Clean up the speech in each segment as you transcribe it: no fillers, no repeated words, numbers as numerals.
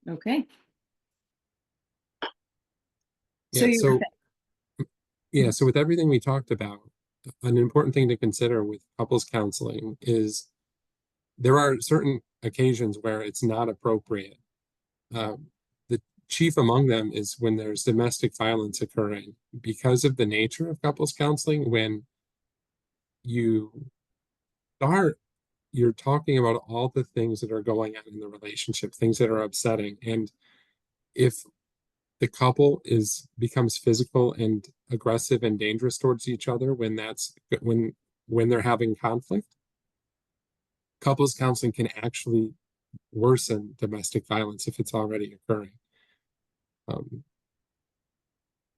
Okay. So Yeah, you were so yeah, saying, so with everything we talked about, an important thing to consider with couples counseling is there are certain occasions where it's not appropriate. The chief among them is when there's domestic violence occurring because of the nature of couples counseling. When you start, you're talking about all the things that are going on in the relationship, things that are upsetting, and if the couple is becomes physical and aggressive and dangerous towards each other when they're having conflict, couples counseling can actually worsen domestic violence if it's already occurring. um,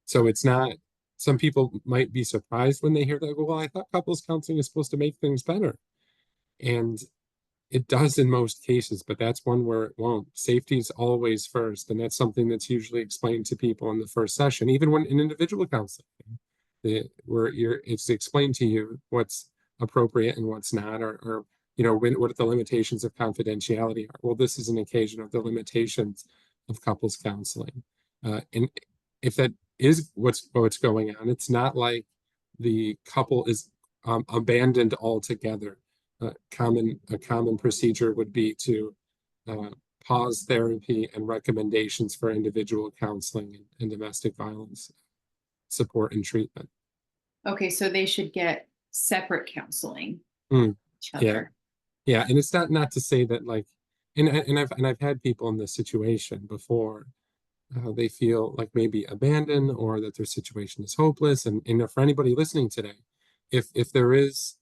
so it's not, some people might be surprised when they hear that, well, I thought couples counseling is supposed to make things better, and it does in most cases, but that's one where it won't. Safety is always first, and that's something that's usually explained to people in the first session, even when in individual counseling, it's explained to you what's appropriate and what's not, or what the limitations of confidentiality are. Well, this is an occasion of the limitations of couples counseling, and if that is what's going on, it's not like the couple is abandoned altogether. A common procedure would be to uh, pause therapy and recommendations for individual counseling and domestic violence support and treatment. okay, so they should get separate counseling Mm, each yeah, other. yeah, and it's not to say that like, and I've had people in this situation before. They feel like maybe abandoned or that their situation is hopeless. And for anybody listening today, if there is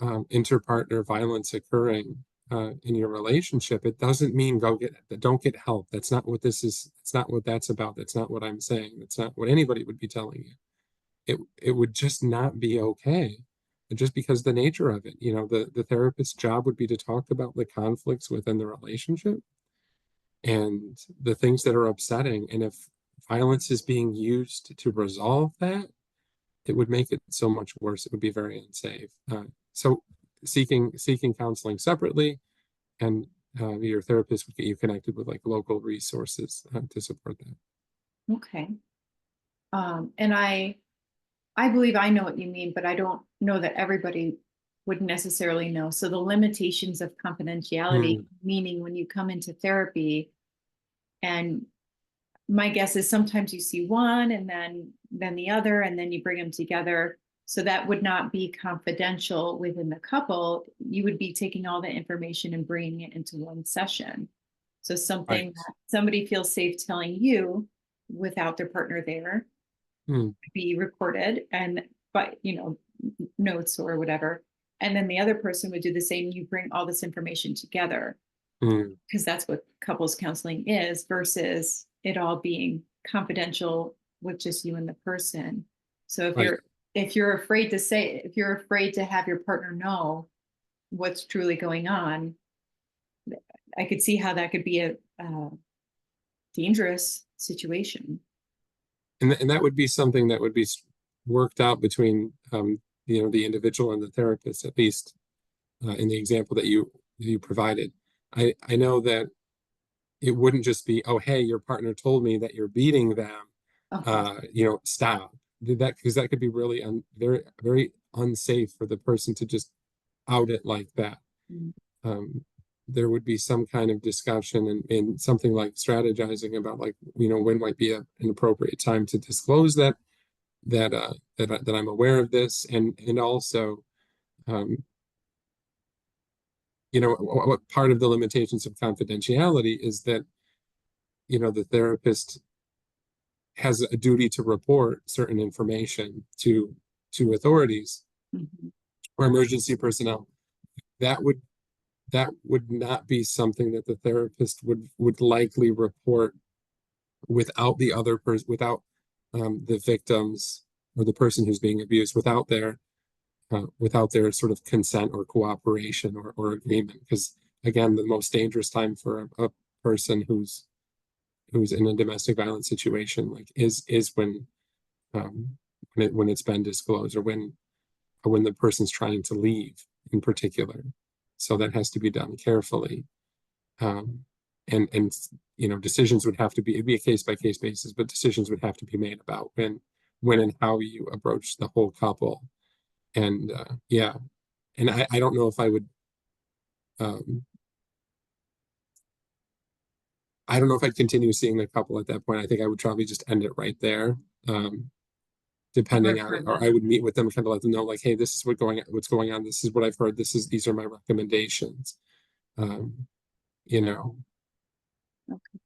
interpartner violence occurring in your relationship, it doesn't mean don't get help. That's not what this is. It's not what that's about. That's not what I'm saying. That's not what anybody would be telling you. It would just not be okay. And just because the nature of it, the therapist's job would be to talk about the conflicts within the relationship and the things that are upsetting. And if violence is being used to resolve that, it would make it so much worse. It would be very unsafe. So seeking counseling separately, and your therapist would get you connected with like local resources to support that. Okay. And I believe I know what you mean, but I don't know that everybody would necessarily know. So the limitations of confidentiality, Mm, meaning when you come into therapy, and my guess is sometimes you see one and then the other, and then you bring them together. So that would not be confidential within the couple. You would be taking all the information and bringing it into one session. So something right. that somebody feels safe telling you without their partner there Mm, be recorded and but notes or whatever, and then the other person would do the same. You bring all this information together mm, because that's what couples counseling is, versus it all being confidential with just you and the person. So if right. you're afraid to say, if you're afraid to have your partner know what's truly going on, I could see how that could be a dangerous situation. And that would be something that would be worked out between the individual and the therapist, at least in the example that you provided. I know that it wouldn't just be, oh, hey, your partner told me that you're beating them. Okay. Stop. Did that, because that could be really very, very unsafe for the person to just out it like that. Mm. Um, there would be some kind of discussion and something like strategizing about like, when might be an appropriate time to disclose that I'm aware of this, and also, um, what part of the limitations of confidentiality is that the therapist has a duty to report certain information to authorities Mhm. or emergency personnel. That would that would not be something that the therapist would likely report without the other person, without the victims or the person who's being abused, without their sort of consent or cooperation or agreement. Because again, the most dangerous time for a person who's in a domestic violence situation like is um, when it's been disclosed, or when the person's trying to leave in particular. So that has to be done carefully. Um, and decisions would have to be, it'd be a case by case basis, but decisions would have to be made about when and how you approach the whole couple. And yeah, and I don't know if I would, um, I don't know if I'd continue seeing the couple at that point. I think I would probably just end it right there. Depending on it, or I would meet with them, kind of let them know, like, hey, this is what's going on. This is what I've heard. These are my recommendations. Um, you know, Okay.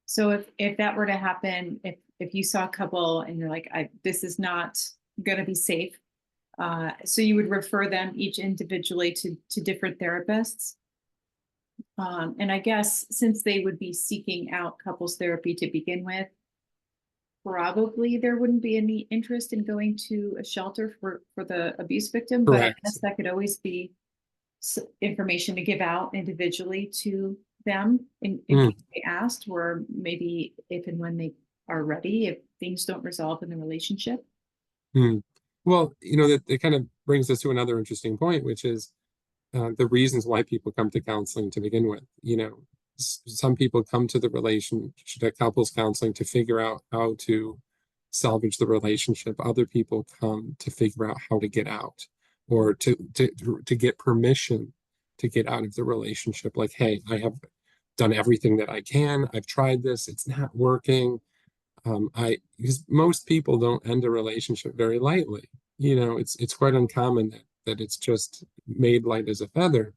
So if that were to happen, if you saw a couple and you're like, this is not going to be safe, so you would refer them each individually to different therapists. And I guess since they would be seeking out couples therapy to begin with, probably there wouldn't be any interest in going to a shelter for the abuse victim, but I correct. guess that could always be information to give out individually to them in case they asked, or maybe if and when they are ready, if things don't resolve in the relationship. Well, that kind of brings us to another interesting point, which is the reasons why people come to counseling to begin with. Some people come to the couples counseling to figure out how to salvage the relationship. Other people come to figure out how to get out, or to get permission to get out of the relationship. Like, hey, I have done everything that I can. I've tried this. It's not working. Because most people don't end a relationship very lightly. It's quite uncommon that it's just made light as a feather.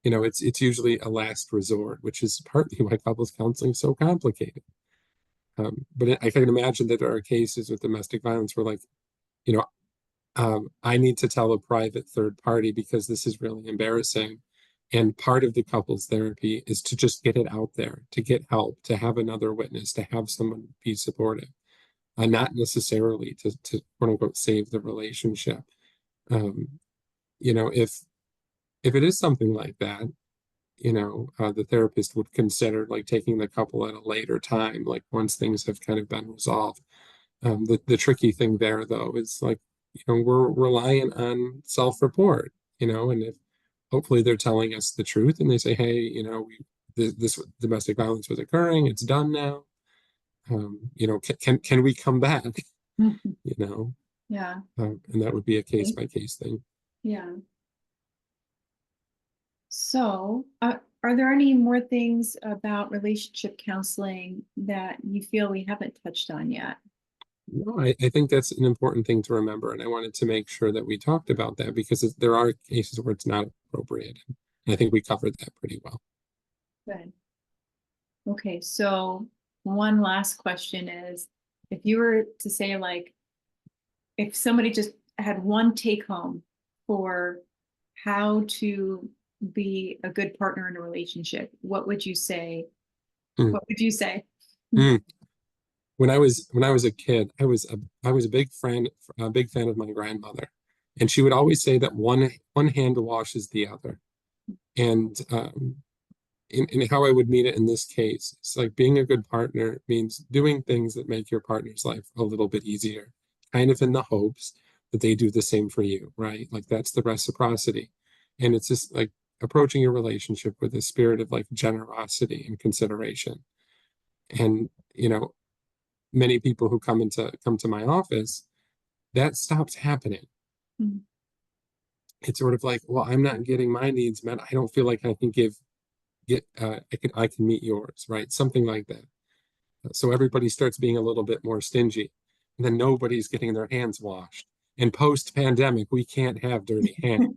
It's usually a last resort, which is partly why couples counseling is so complicated. But I can imagine that there are cases with domestic violence where, like, I need to tell a private third party because this is really embarrassing. And part of the couples therapy is to just get it out there, to get help, to have another witness, to have someone be supportive, not necessarily to quote unquote save the relationship. Um, if it is something like that, the therapist would consider, like, taking the couple at a later time, like once things have kind of been resolved. The tricky thing there, though, is, like, we're relying on self-report, and if hopefully they're telling us the truth and they say, hey, this domestic violence was occurring, it's done now. Can we come back? Yeah. And that would be a case by case thing. Yeah. So, are there any more things about relationship counseling that you feel we haven't touched on yet? No, I think that's an important thing to remember. And I wanted to make sure that we talked about that because there are cases where it's not appropriate. And I think we covered that pretty well. Good. Okay, so one last question is, if you were to say, like, if somebody just had one take home for how to be a good partner in a relationship, what would you say? Mm. What would you say? Mm. When I was a kid, I was a big fan of my grandmother, and she would always say that one hand washes the other. And in how I would mean it in this case, it's like being a good partner means doing things that make your partner's life a little bit easier, kind of in the hopes that they do the same for you, right? Like, that's the reciprocity. And it's just like approaching your relationship with a spirit of, like, generosity and consideration. And, many people who come to my office, that stops happening. Mhm. It's sort of like, well, I'm not getting my needs met. I don't feel like I can I can meet yours, right? Something like that. So everybody starts being a little bit more stingy, and then nobody's getting their hands washed. And post pandemic, we can't have dirty hands.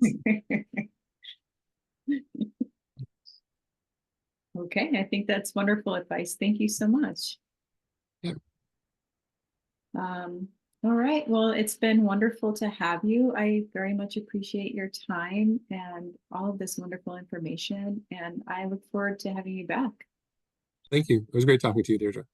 Okay, I think that's wonderful advice. Thank you so much. Yeah. All right. Well, it's been wonderful to have you. I very much appreciate your time and all of this wonderful information, and I look forward to having you back. Thank you. It was great talking to you, Deirdre.